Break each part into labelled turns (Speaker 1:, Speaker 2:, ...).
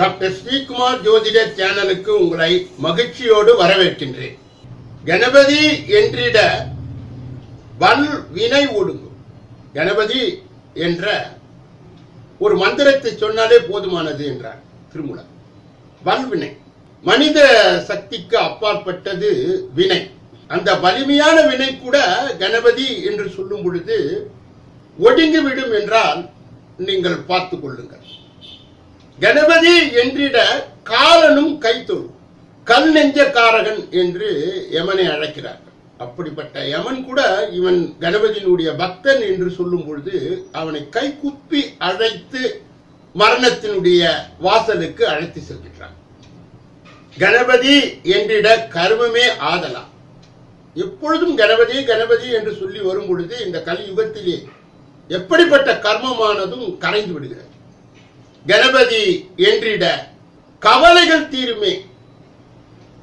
Speaker 1: Doctor Sreekumar ஜோதிட சேனலுக்கு உங்களை மகிழ்ச்சியோடு வரவேற்கின்றேன். கணபதி என்றிட வல் வினை ஒடுங்கும். கணபதி என்ற ஒரு மந்திரத்தை சொன்னாலே போதுமானது என்றார் திருமூலர். வல்வினை மனித சக்திக்கு அப்பாற்பட்டது வினை. அந்த வலிமையான வினை கூட கணபதி என்று சொல்லும் பொழுது ஒடுங்கிவிடும் என்றால் நீங்கள் பார்த்துக் கொள்ளுங்கள். கணபதி என்றிட காலனும் கைத்தொழும். கல் நெஞ்சக்காரகன் என்று யமனை அழைக்கிறார்கள். அப்படிப்பட்ட யமன் கூட இவன் கணபதியினுடைய பக்தன் என்று சொல்லும் பொழுது அவனை கை குப்பி அழைத்து மரணத்தினுடைய வாசலுக்கு அழைத்து செல்கின்றான். கணபதி என்றிட கர்மமே ஆதலாம். எப்பொழுதும் கணபதி கணபதி என்று சொல்லி வரும் பொழுது இந்த கலியுகத்திலே எப்படிப்பட்ட கர்மமானதும் கரைந்து விடுகிறது. கணபதி என்றிட கவலைகள் தீருமே.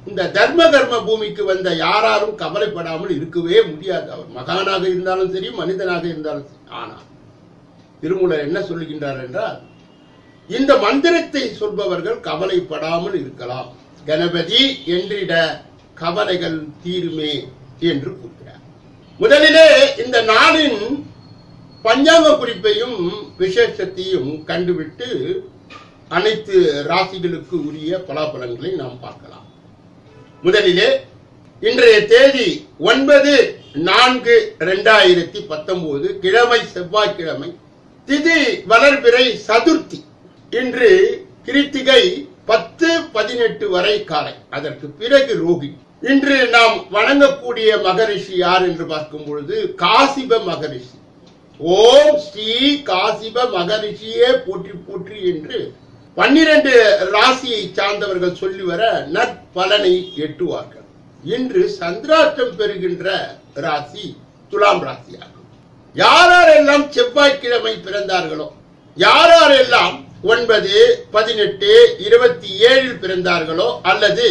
Speaker 1: இந்த தர்ம கர்ம பூமிக்கு வந்த யாராலும் கவலைப்படாமல் இருக்கவே முடியாது. அவர் மகானாக இருந்தாலும் சரி, மனிதனாக இருந்தாலும் சரி. ஆனால் திருமூலர் என்ன சொல்லுகின்றார் என்றால், இந்த மந்திரத்தை சொல்பவர்கள் கவலைப்படாமல் இருக்கலாம். கணபதி என்றிட கவலைகள் தீருமே என்று கூறுகிறார். முதலிலே இந்த நாளின் பஞ்சாங்க குறிப்பையும் விசேஷத்தையும் கண்டுவிட்டு அனைத்து ராசிகளுக்கு உரிய பலாபலன்களை நாம் பார்க்கலாம். முதலிலே இன்றைய தேதி 9/4/2019 கிழமை செவ்வாய்க்கிழமை, திதி வளர்பிறை சதுர்த்தி. இன்று கிருத்திகை 10-18 வரை காலை, அதற்கு பிறகு ரோகிணி. இன்று நாம் வணங்கக்கூடிய மகரிஷி யார் என்று பார்க்கும் பொழுது காசிப மகரிஷி. ஓம் ஸ்ரீ காசிப மகரிஷியே போற்றி போற்றி என்று 12 ராசியை சார்ந்தவர்கள் சொல்லி வர நற்பலனை எட்டுவார்கள். இன்று சந்திராஷ்டம் பெறுகின்ற ராசி துலாம் ராசியாகும். யாரெல்லாம் செவ்வாய்க்கிழமை பிறந்தார்களோ, யாரெல்லாம் 9, 18, 27 பிறந்தார்களோ, அல்லது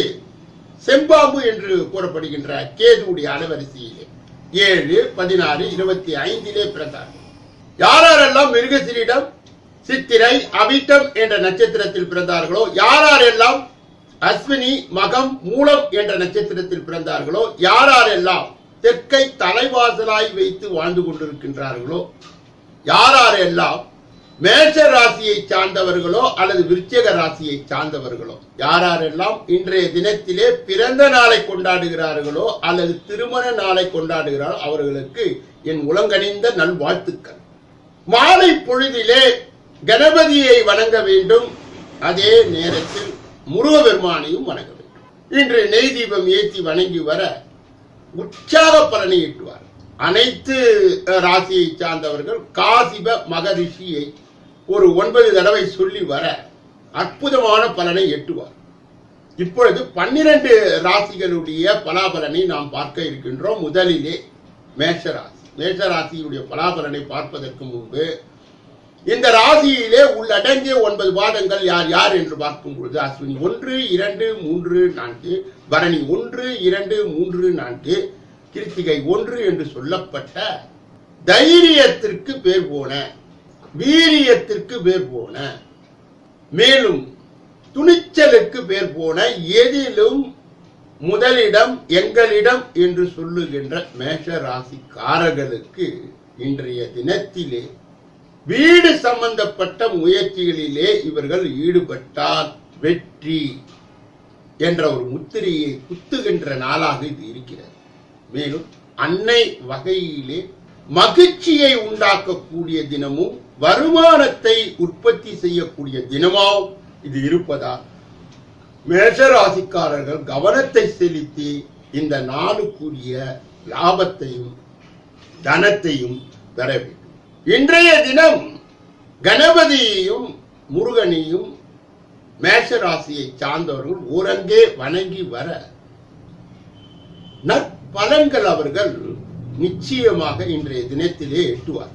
Speaker 1: செம்பாம்பு என்று கூறப்படுகின்ற கேதுவுடைய அலைவரிசையிலே 7, 16, 25 பிறந்தார்கள். யாரெல்லாம் மிருகசீரிடம், சித்திரை, அவிட்டம் என்ற நட்சத்திரத்தில் பிறந்தார்களோ, யாரெல்லாம் அஸ்வினி, மகம், மூலம் என்ற நட்சத்திரத்தில் பிறந்தார்களோ, யாரெல்லாம் தெற்கை தலைவாசலாய் வைத்து வாழ்ந்து கொண்டிருக்கின்றார்களோ, யாரெல்லாம் மேஷ ராசியை சார்ந்தவர்களோ அல்லது விருச்சிக ராசியை சார்ந்தவர்களோ, யாரெல்லாம் இன்றைய தினத்திலே பிறந்த நாளை கொண்டாடுகிறார்களோ அல்லது திருமண நாளை கொண்டாடுகிறார்களோ அவர்களுக்கு என் உலங்கணிந்த நல்வாழ்த்துக்கள். மாலை பொழுதிலே கணபதியை வணங்க வேண்டும். அதே நேரத்தில் முருகபெருமானையும் வணங்க வேண்டும். இன்று நெய் தீபம் ஏற்றி வணங்கி வர உற்சாக பலனை ஈட்டுவார். அனைத்து ராசியை சார்ந்தவர்கள் காசிப மகரிஷியை ஒரு 9 தடவை சொல்லி வர அற்புதமான பலனை எட்டுவார். இப்பொழுது 12 ராசிகளுடைய பலாபலனை நாம் பார்க்க இருக்கின்றோம். முதலிலே மேஷராசி. மேஷராசியுடைய பலாபலனை பார்ப்பதற்கு முன்பு இந்த ராசியிலே உள்ளடங்கிய 9 பாதங்கள் யார் யார் என்று பார்க்கும் பொழுது அஸ்வினி 1, 2, 3, 4, பரணி 1, 2, 3, 4, கிருத்திகை 1 என்று சொல்லப்பட்ட தைரியத்திற்கு பேர் போன, வீரியத்திற்கு பேர் போன, மேலும் துணிச்சலுக்கு பேர் போன, எதிலும் முதலிடம் எங்களிடம் என்று சொல்லுகின்ற மேஷ ராசிக்காரர்களுக்கு இன்றைய தினத்திலே வீடு சம்பந்தப்பட்ட முயற்சிகளிலே இவர்கள் ஈடுபட்டால் வெற்றி என்ற ஒரு முத்திரையை குத்துகின்ற நாளாக இது இருக்கிறது. மேலும் அன்னை வகையிலே மகிழ்ச்சியை உண்டாக்கக்கூடிய தினமும் வருமானத்தை உற்பத்தி செய்யக்கூடிய தினமாகவும் இது இருப்பதால் மேஷராசிக்காரர்கள் கவனத்தை செலுத்தி இந்த நாளுக்குரிய லாபத்தையும் தனத்தையும் பெற வேண்டும். இன்றைய தினம் கணபதியையும் முருகனையும் மேஷராசியை சார்ந்தவர்கள் ஊரங்கே வணங்கி வர நற்பலன்கள் அவர்கள் நிச்சயமாக இன்றைய தினத்திலே எட்டுவார்.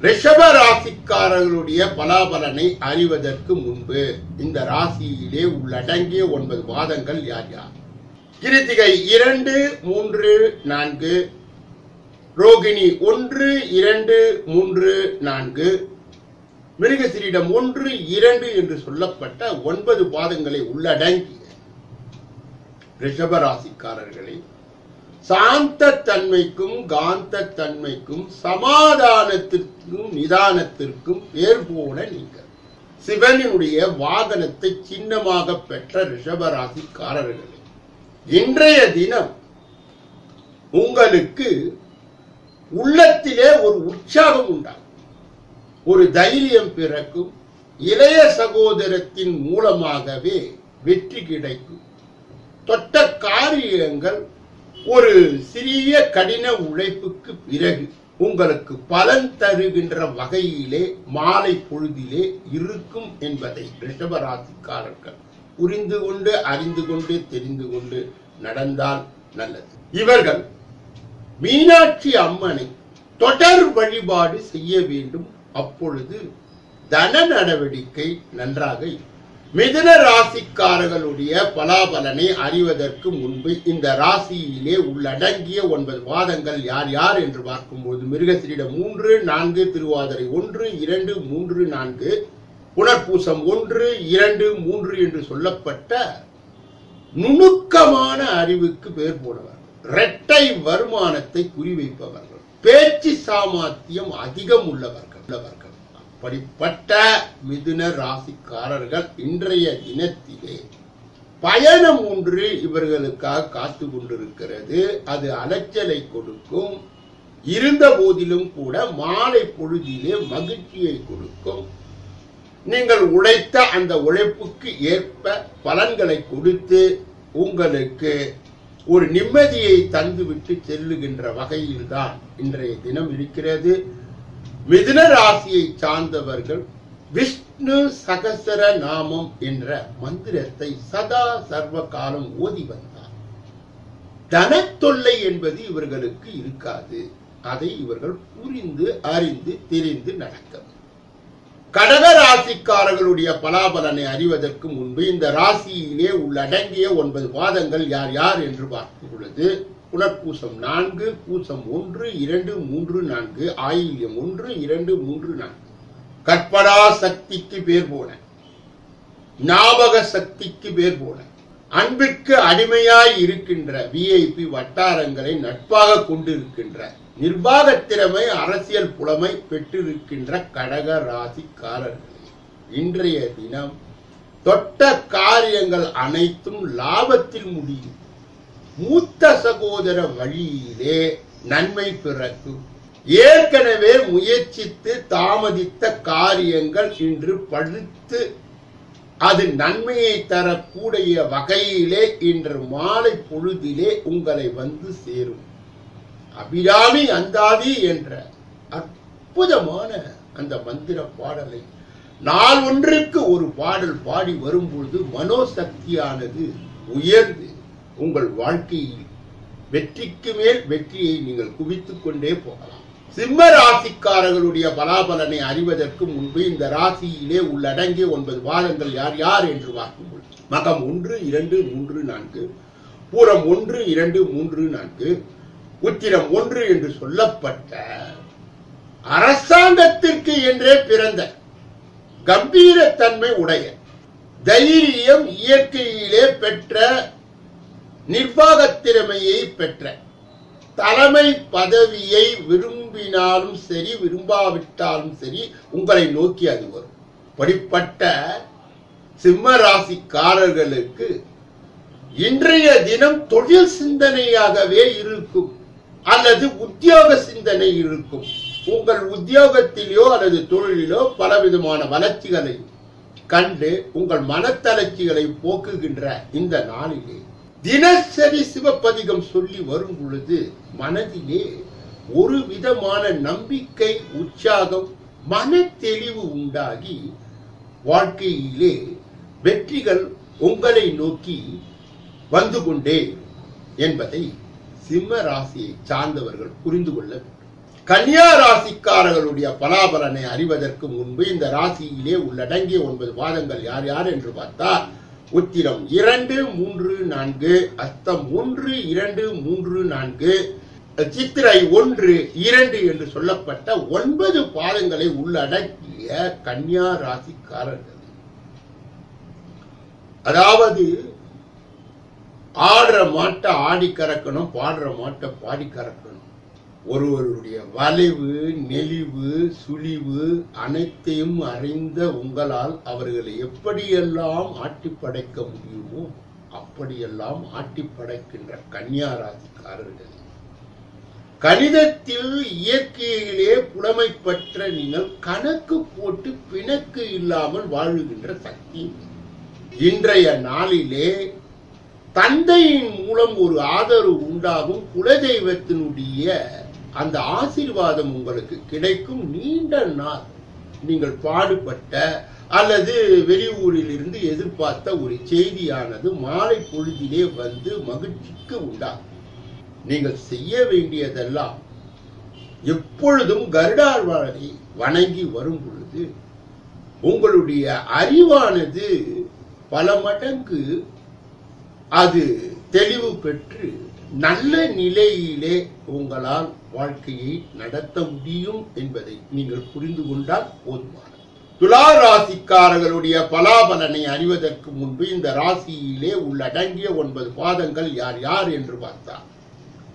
Speaker 1: ரிஷப ராசிக்காரர்களுடைய பலாபலனை அறிவதற்கு முன்பு இந்த ராசியிலே உள்ளடங்கிய 9 பாதங்கள் யார் யார்? கிருத்திகை 2, 3, 4, ரோகிணி 1, 2, 3, 4, மிருகசீரிடம் 1, 2 என்று சொல்லப்பட்ட 9 பாதங்களை உள்ளடங்கிய ரிஷபராசிக்காரர்களை சாந்த தன்மைக்கும் காந்த தன்மைக்கும் சமாதானத்திற்கும் நிதானத்திற்கும் பேர் போன நீங்கள் சிவனுடைய வாகனத்தை சின்னமாக பெற்ற ரிஷபராசிக்காரர்களே, இன்றைய தினம் உங்களுக்கு உள்ளத்திலே ஒரு உற்சாகம் உண்டாகும், ஒரு தைரியம் பிறக்கும். இளைய சகோதரத்தின் மூலமாகவே வெற்றி கிடைக்கும். தொட்ட காரியங்கள் ஒரு சிறிய கடின உழைப்புக்கு பிறகு உங்களுக்கு பலன் தருகின்ற வகையிலே மாலை பொழுதிலே இருக்கும் என்பதை ரிஷபராசிக்காரர்கள் புரிந்து கொண்டு அறிந்து கொண்டு தெரிந்து கொண்டு நடந்தால் நல்லது. இவர்கள் மீனாட்சி அம்மனை தொடர் வழிபாடு செய்ய வேண்டும். அப்பொழுது தன நடவடிக்கை நன்றாக இருக்கும். மிதுன ராசிக்காரர்களுடைய பலாபலனை அறிவதற்கு முன்பு இந்த ராசியிலே உள்ளடங்கிய 9 பாதங்கள் யார் யார் என்று பார்க்கும்போது மிருகசீரிடம் 3, 4, திருவாதிரை 1, 2, 3, 4, புனர்பூசம் 1, 2, 3 என்று சொல்லப்பட்ட நுணுக்கமான அறிவுக்கு பேர் போனவர்கள், இரட்டை வருமானத்தை குறிவைப்பவர்கள், பேச்சு சாமர்த்தியம் அதிகம் உள்ளவர்கள். அப்படிப்பட்ட மிதுன ராசிக்காரர்கள் இன்றைய தினத்திலே பயணம் ஒன்று இவர்களுக்காக காத்து கொண்டிருக்கிறது. அது அலைச்சலை கொடுக்கும். இருந்த போதிலும் கூட மாலை பொழுதிலே மகிழ்ச்சியை கொடுக்கும். நீங்கள் உழைத்த அந்த உழைப்புக்கு ஏற்ப பலன்களை கொடுத்து உங்களுக்கு ஒரு நிம்மதியை தந்துவிட்டு செல்லுகின்ற வகையில்தான் இன்றைய தினம் இருக்கிறது. மிதுன ராசியை சார்ந்தவர்கள் விஷ்ணு சகசர நாமம் என்ற மந்திரத்தை சதா சர்வ காலம் ஓதி வந்தார். தனத்தொல்லை என்பது இவர்களுக்கு இருக்காது. அதை இவர்கள் புரிந்து அறிந்து தெரிந்து நடக்க. கடக ராசிக்காரர்களுடைய பலாபலனை அறிவதற்கு முன்பு இந்த ராசியிலே உள்ளடங்கிய 9 பாதங்கள் யார் யார் என்று பார்க்கும் பொழுது புனர்பூசம் 4, பூசம் 1, 2, 3, 4, ஆயில்யம் 1, 2, 3, 4. கற்பனா சக்திக்கு பேர் போன, ஞாபக சக்திக்கு பேர் போன, அன்பிற்கு அடிமையாய் இருக்கின்ற விஐபி வட்டாரங்களை நட்பாக கொண்டிருக்கின்ற நிர்வாக திறமை அரசியல் புலமை பெற்றிருக்கின்ற கடக ராசிக்காரர்களே, இன்றைய தினம் தொட்ட காரியங்கள் அனைத்தும் லாபத்தில் முடியும். மூத்த சகோதர வழியிலே நன்மை பிறக்கும். ஏற்கனவே முயற்சித்து தாமதித்த காரியங்கள் இன்று பழுத்து அது நன்மையை தரக்கூடிய வகையிலே இன்று மாலை பொழுதிலே உங்களை வந்து சேரும். அபிராமி அந்தாதி என்ற அற்புதமான அந்த மந்திர பாடலை நாள் ஒன்றுக்கு ஒரு பாடல் பாடி வரும்பொழுது மனோசக்தியானது உயர்ந்து உங்கள் வாழ்க்கையில் வெற்றிக்கு மேல் வெற்றியை நீங்கள் குவித்துக் கொண்டே போகலாம். சிம்ம ராசிக்காரர்களுடைய பலாபலனை அறிவதற்கு முன்பு இந்த ராசியிலே உள்ளடங்கிய 9 பாதங்கள் யார் யார் என்று பார்க்கும்போது மகம் 1, 2, 3, 4, பூரம் 1, 2, 3, 4, உத்திரம் 1 என்று சொல்லப்பட்ட அரசாங்கத்திற்கு என்றே பிறந்த கம்பீரத்தன்மை உடைய தைரியம் இயற்கையிலே பெற்ற நிர்வாக திறமையை பெற்ற தலைமை பதவியை விரும்பினாலும் சரி விரும்பாவிட்டாலும் சரி உங்களை நோக்கி அது வரும். படிப்பட்ட சிம்ம ராசிக்காரர்களுக்கு இன்றைய தினம் தொழில் சிந்தனையாகவே இருக்கும் அல்லது உத்தியோக சிந்தனை இருக்கும். உங்கள் உத்தியோகத்திலோ அல்லது தொழிலிலோ பலவிதமான வளர்ச்சிகளை கண்டு உங்கள் மனத்தளர்ச்சிகளை போக்குகின்ற இந்த நாளிலே தினசரி சிவப்பதிகம் சொல்லி வரும் பொழுது மனதிலே ஒரு விதமான நம்பிக்கை, உற்சாகம், மன தெளிவு உண்டாகி வாழ்க்கையிலே வெற்றிகள் உங்களை நோக்கி வந்து கொண்டே என்பதை சிம்ம ராசியை சார்ந்தவர்கள் புரிந்து கொள்ள வேண்டும். கன்னியா ராசிக்காரர்களுடைய பலாபலனை அறிவதற்கு முன்பு இந்த ராசியிலே உள்ளடங்கிய 9 பாதங்கள் யார் யார் என்று பார்த்தால் உத்திரம் 2, 3, 4, அஸ்தம் 1, 2, 3, 4, சித்திரை 1, 2 என்று சொல்லப்பட்ட 9 பாதங்களை உள்ளடக்கிய கன்னியா ராசிக்காரர்கள். அதாவது ஆடுற மாட்டை ஆடி கறக்கணும், பாடுற மாட்டை பாடி கறக்கணும். ஒருவருடைய வளைவு, நெளிவு, சுழிவு அனைத்தையும் அறிந்த உங்களால் அவர்களை எப்படியெல்லாம் ஆட்டி படைக்க முடியுமோ அப்படியெல்லாம் ஆட்டி படைக்கின்ற கன்னியா ராசிக்காரர்கள். கணிதத்தில் இயற்கையிலே புலமை பெற்ற நீங்கள் கணக்கு போட்டு பிணக்கு இல்லாமல் வாழுகின்ற சக்தி. இன்றைய நாளிலே தந்தையின் மூலம் ஒரு ஆதரவு உண்டாகும். குலதெய்வத்தினுடைய அந்த ஆசீர்வாதம் உங்களுக்கு கிடைக்கும். நீண்ட நாள் நீங்கள் பாடுபட்ட அல்லது வெளியூரில் இருந்து எதிர்பார்த்த ஒரு செய்தியானது மாலை பொழுதிலே வந்து மகிழ்ச்சிக்கு உண்டாகும். நீங்கள் செய்ய வேண்டியதெல்லாம் எப்பொழுதும் கருடாழ்வாரை வணங்கி வரும் பொழுது உங்களுடைய அறிவானது பல மடங்கு அது தெளிவு பெற்று நல்ல நிலையிலே உங்களால் வாழ்க்கையை நடத்த முடியும் என்பதை நீங்கள் புரிந்து கொண்டால் போதுமானது. துலா ராசிக்காரர்களுடைய பலாபலனை அறிவதற்கு முன்பு இந்த ராசியிலே உள்ளடங்கிய 9 பாதங்கள் யார் யார் என்று பார்த்தார்.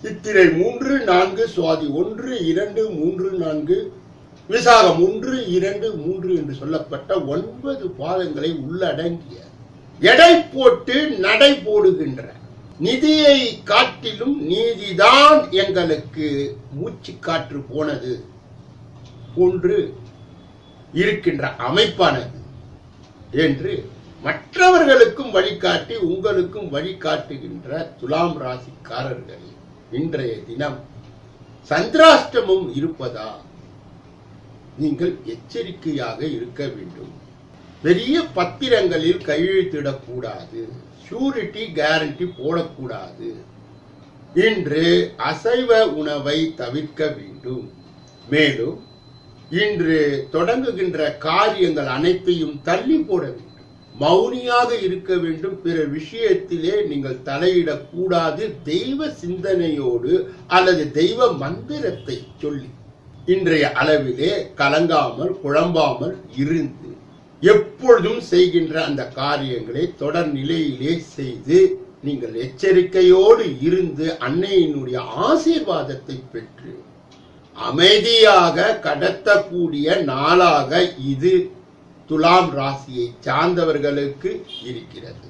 Speaker 1: சித்திரை 3, 4, சுவாதி 1, 2, 3, 4, விசாகம் 1, 2, 3 என்று சொல்லப்பட்ட 9 பாதங்களை உள்ளடங்கிய எடை போட்டு நடை போடுகின்ற நிதியை காட்டிலும் நீதிதான் எங்களுக்கு மூச்சு காற்று போனது போன்று இருக்கின்ற அமைப்பானது என்று மற்றவர்களுக்கும் வழிகாட்டி உங்களுக்கும் வழிகாட்டுகின்ற துலாம் ராசிக்காரர்கள் இன்றைய தினம் சந்திராஷ்டமம் இருப்பதா நீங்கள் எச்சரிக்கையாக இருக்க வேண்டும். பெரிய பத்திரங்களில் கையெழுத்திடக்கூடாது, ஷூரிட்டி கேரண்டி போடக்கூடாது. இன்று அசைவ உணவை தவிர்க்க வேண்டும். மேலும் இன்று தொடங்குகின்ற காரியங்கள் அனைத்தையும் தள்ளி போட வேண்டும். மௌனியாக இருக்க வேண்டும். பிற விஷயத்திலே நீங்கள் தலையிடக்கூடாது. தெய்வ சிந்தனையோடு அல்லது தெய்வ மந்திரத்தை சொல்லி இன்றைய அளவிலே கலங்காமல் குழம்பாமல் இருந்து எப்பொழுதும் செய்கின்ற அந்த காரியங்களை தொடர் நிலையிலே செய்து நீங்கள் எச்சரிக்கையோடு இருந்து அன்னையினுடைய ஆசீர்வாதத்தை பெற்று அமைதியாக கடத்தக்கூடிய நாளாக இது துலாம் ராசியை சார்ந்தவர்களுக்கு இருக்கிறது.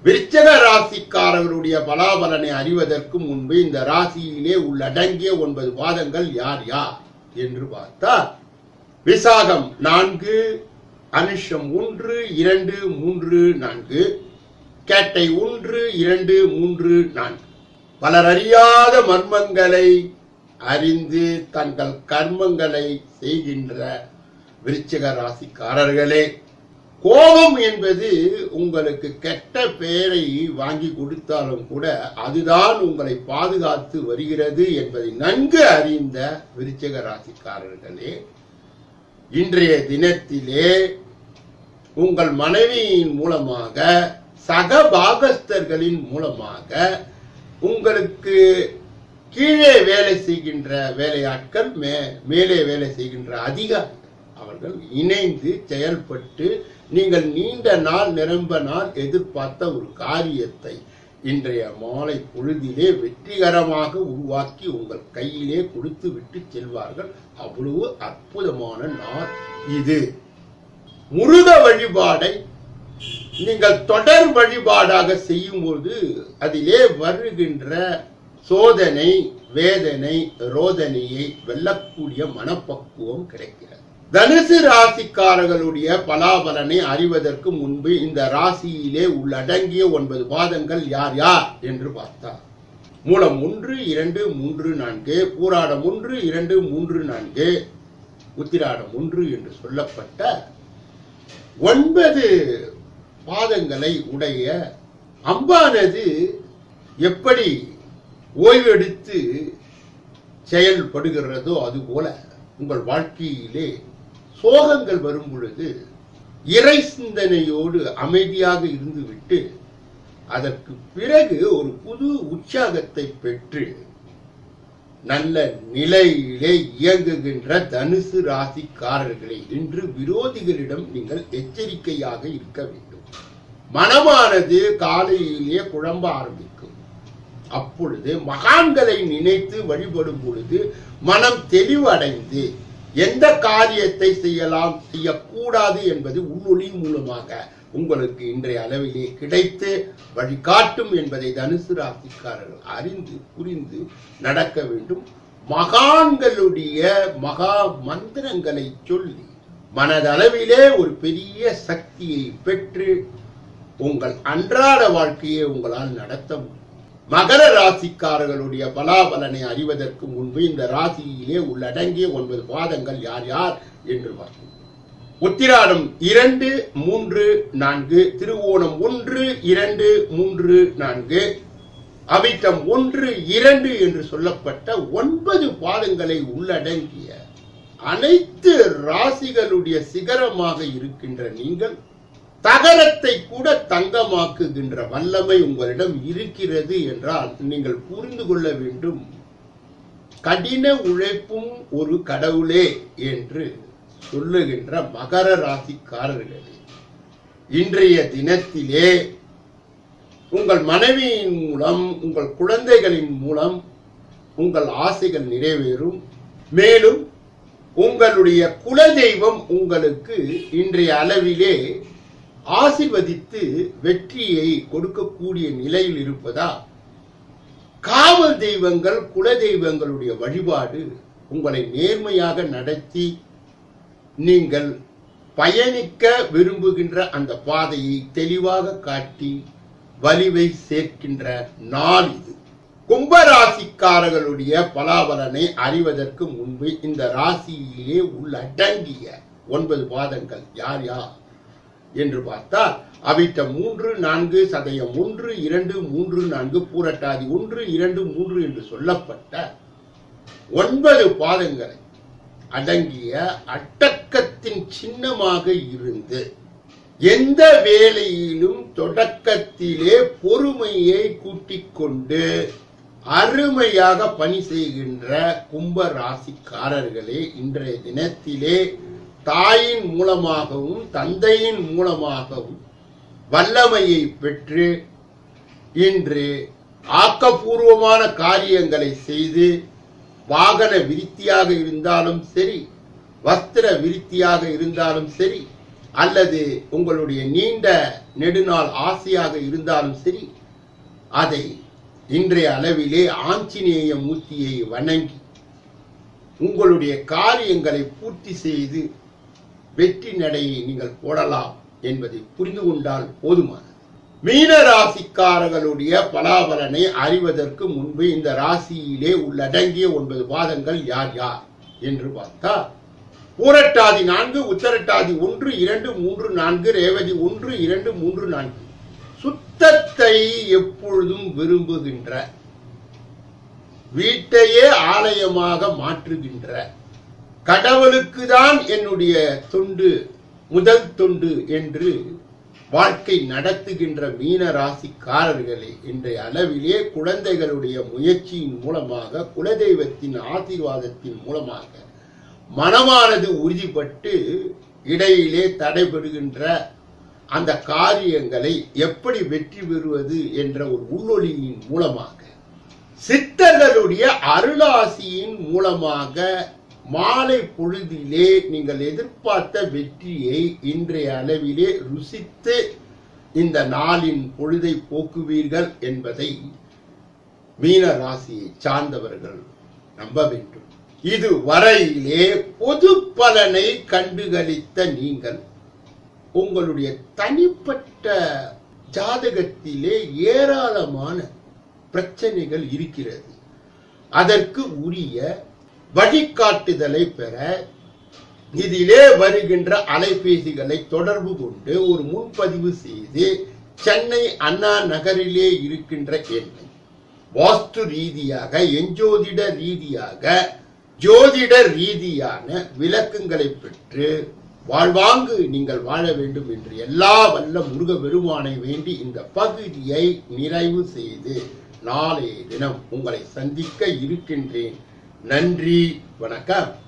Speaker 1: விருச்சிக ராசிக்காரர்களுடைய பலாபலனை அறிவதற்கு முன்பு இந்த ராசியிலே உள்ளடங்கிய 9 பாதங்கள் யார் யார் என்று பார்த்தால் விசாகம் 4, அனுஷம் 1, 2, 3, 4, கேட்டை 1, 2, 3, 4. பலர் அறியாத மர்மங்களை அறிந்து தங்கள் கர்மங்களை செய்கின்ற விருச்சிக ராசிக்காரர்களே, கோபம் என்பது உங்களுக்கு கெட்ட பெயரை வாங்கி கொடுத்தாலும் கூட அதுதான் உங்களை பாதுகாத்து வருகிறது என்பதை நன்கு அறிந்த விருச்சிக ராசிக்காரர்களே, இன்றைய தினத்திலே உங்கள் மனைவியின் மூலமாக சக பாகஸ்தர்களின் மூலமாக உங்களுக்கு கீழே வேலை செய்கின்ற வேலையாட்கள் மேலே வேலை செய்கின்ற அதிகாரிகள் அவர்கள் இணைந்து செயல்பட்டு நீங்கள் நீண்ட நாள் நிரம்ப நாள் எதிர்பார்த்த ஒரு காரியத்தை இன்றைய மாலை பொழுதிலே வெற்றிகரமாக உருவாக்கி உங்கள் கையிலே கொடுத்து விட்டு செல்வார்கள். அவ்வளவு அற்புதமான நாள் இது. முருக வழிபாடை நீங்கள் தொடர் வழிபாடாக செய்யும்போது அதிலே வருகின்ற சோதனை, வேதனை, ரோதனையை வெல்லக்கூடிய மனப்பக்குவம் கிடைக்கிறது. தனுசு ராசிக்காரர்களுடைய பலாபலனை அறிவதற்கு முன்பு இந்த ராசியிலே உள்ளடங்கிய 9 பாதங்கள் யார் யார் என்று பார்த்தார். மூலம் 1, 2, 3, 4, பூராடம் 1, 2, 3, 4, உத்திராடம் 1 என்று சொல்லப்பட்ட 9 பாதங்களை உடைய அம்பானது எப்படி ஓய்வெடுத்து செயல்படுகிறதோ அதுபோல உங்கள் வாழ்க்கையிலே சோகங்கள் வரும் பொழுது இறை சிந்தனையோடு அமைதியாக இருந்துவிட்டு அதற்கு பிறகு ஒரு புது உற்சாகத்தை பெற்று நல்ல நிலையிலே இயங்குகின்ற தனுசு ராசிக்காரர்களே, இன்று விரோதிகளிடம் நீங்கள் எச்சரிக்கையாக இருக்க வேண்டும். மனமானது காலையிலே குழம்ப ஆரம்பிக்கும். அப்பொழுது மகான்களை நினைத்து வழிபடும் பொழுது மனம் தெளிவடைந்து எந்த காரியத்தை செய்யலாம் செய்யக்கூடாது என்பது உள்ளொளி மூலமாக உங்களுக்கு இன்றைய அளவிலே கிடைத்து வழிகாட்டும் என்பதை தனுசு ராசிக்காரர்கள் அறிந்து புரிந்து நடக்க வேண்டும். மகான்களுடைய மகா மந்திரங்களை சொல்லி மனதளவிலே ஒரு பெரிய சக்தியை பெற்று உங்கள் அன்றாட வாழ்க்கையை உங்களால் நடத்த முடியும். மகர ராசிக்காரர்களுடைய பலாபலனை அறிவதற்கு முன்பு இந்த ராசியிலே உள்ளடங்கிய 9 பாதங்கள் யார் யார் என்று பார்ப்போம். உத்திராடம் 2, 3, 4, திருவோணம் 1, 2, 3, 4, அவிட்டம் 1, 2 என்று சொல்லப்பட்ட 9 பாதங்களை உள்ளடங்கிய அனைத்து ராசிகளுடைய சிகரமாக இருக்கின்ற நீங்கள் தகரத்தை கூட தங்கமாக்குகின்ற வல்லமை உங்களிடம் இருக்கிறது என்றால் நீங்கள் புரிந்து கொள்ள வேண்டும். கடின உழைப்பும் ஒரு கடவுளே என்று சொல்லுகின்ற மகர ராசிக்காரர்களே, இன்றைய தினத்திலே உங்கள் மனைவியின் மூலம் உங்கள் குழந்தைகளின் மூலம் உங்கள் ஆசைகள் நிறைவேறும். மேலும் உங்களுடைய குலதெய்வம் உங்களுக்கு இன்றைய அளவிலே ஆசீர்வதித்து வெற்றியை கொடுக்கக்கூடிய நிலையில் இருப்பதா, காவல் தெய்வங்கள் குல தெய்வங்களுடைய வழிபாடு உங்களை நேர்மையாக நடத்தி நீங்கள் பயணிக்க விரும்புகின்ற அந்த பாதையை தெளிவாக காட்டி வலிவை சேர்க்கின்ற நாள் இது. கும்பராசிக்காரர்களுடைய பலாபலனை அறிவதற்கு முன்பு இந்த ராசியிலே உள்ளடங்கிய 9 பாதங்கள் யார் யார் என்று பார்த்தால் அவிட்டம் 3, 4, சதயம் 1, 2, 3, 4, பூரட்டாதி 1, 2, 3 என்று சொல்லப்பட்ட 9 பாதங்களை அடங்கிய அட்டக்கத்தின் சின்னமாக இருந்து எந்த வேளையிலும் தொடக்கத்திலே பொறுமையை கூட்டிக் கொண்டு அருமையாக பணி செய்கின்ற கும்ப ராசிக்காரர்களே, இன்றைய தினத்திலே தாயின் மூலமாகவும் தந்தையின் மூலமாகவும் வல்லமையை பெற்று இன்று ஆக்கப்பூர்வமான காரியங்களை செய்து வாகன விருத்தியாக இருந்தாலும் சரி, வஸ்திர விருத்தியாக இருந்தாலும் சரி, அல்லது உங்களுடைய நீண்ட நெடுநாள் ஆசையாக இருந்தாலும் சரி, அதை இன்றைய அளவிலே ஆஞ்சநேய மூர்த்தியை வணங்கி உங்களுடைய காரியங்களை பூர்த்தி செய்து வெற்றி நடையை நீங்கள் போடலாம் என்பதை புரிந்து கொண்டால் போதுமானது. மீன ராசிக்காரர்களுடைய பலாபலனை அறிவதற்கு முன்பு இந்த ராசியிலே உள்ளடங்கிய 9 பாதங்கள் யார் யார் என்று பார்த்தால் பூரட்டாதி 4, உத்தரட்டாதி 1, 2, 3, 4, ரேவதி 1, 2, 3, 4 சுத்தத்தை எப்பொழுதும் விரும்புகின்ற, வீட்டையே ஆலயமாக மாற்றுகின்ற, கடவுளுக்கு தான் என்னுடைய தொண்டு முதல் தொண்டு என்று வாழ்க்கை நடத்துகின்ற மீன ராசிக்காரர்களே, இன்றைய அளவிலே குழந்தைகளுடைய முயற்சியின் மூலமாக குலதெய்வத்தின் ஆசீர்வாதத்தின் மூலமாக மனமானது உறுதிப்பட்டு இடையிலே தடைபடுகின்ற அந்த காரியங்களை எப்படி வெற்றி பெறுவது என்ற ஒரு உள்ளொளியின் மூலமாக சித்தர்களுடைய அருளாசியின் மூலமாக மாலை பொழுதிலே நீங்கள் எதிர்பார்த்த வெற்றியை இன்றைய அளவிலே ருசித்து இந்த நாளின் பொழுதை போக்குவீர்கள் என்பதை மீன ராசியை சார்ந்தவர்கள் நம்ப வேண்டும். இது வரையிலே பொது பலனை கண்டுகளித்த நீங்கள் உங்களுடைய தனிப்பட்ட ஜாதகத்திலே ஏராளமான பிரச்சனைகள் இருக்கிறது. அதற்கு உரிய வழிகாட்டுதலை பெற இதிலே வருகின்ற அலைபேசிகளை தொடர்பு கொண்டு ஒரு முன்பதிவு செய்து சென்னை அண்ணா நகரிலே இருக்கின்ற எண்ணை வாஸ்து ரீதியாக, எஞ்சோதிட ரீதியாக, ஜோதிட ரீதியான விளக்கங்களை பெற்று வாழ்வாங்கு நீங்கள் வாழ வேண்டும் என்று எல்லா வல்ல முருக பெருமானை வேண்டி இந்த பகுதியை நிறைவு செய்து நாளைய தினம் உங்களை சந்திக்க இருக்கின்றேன். நன்றி, வணக்கம்.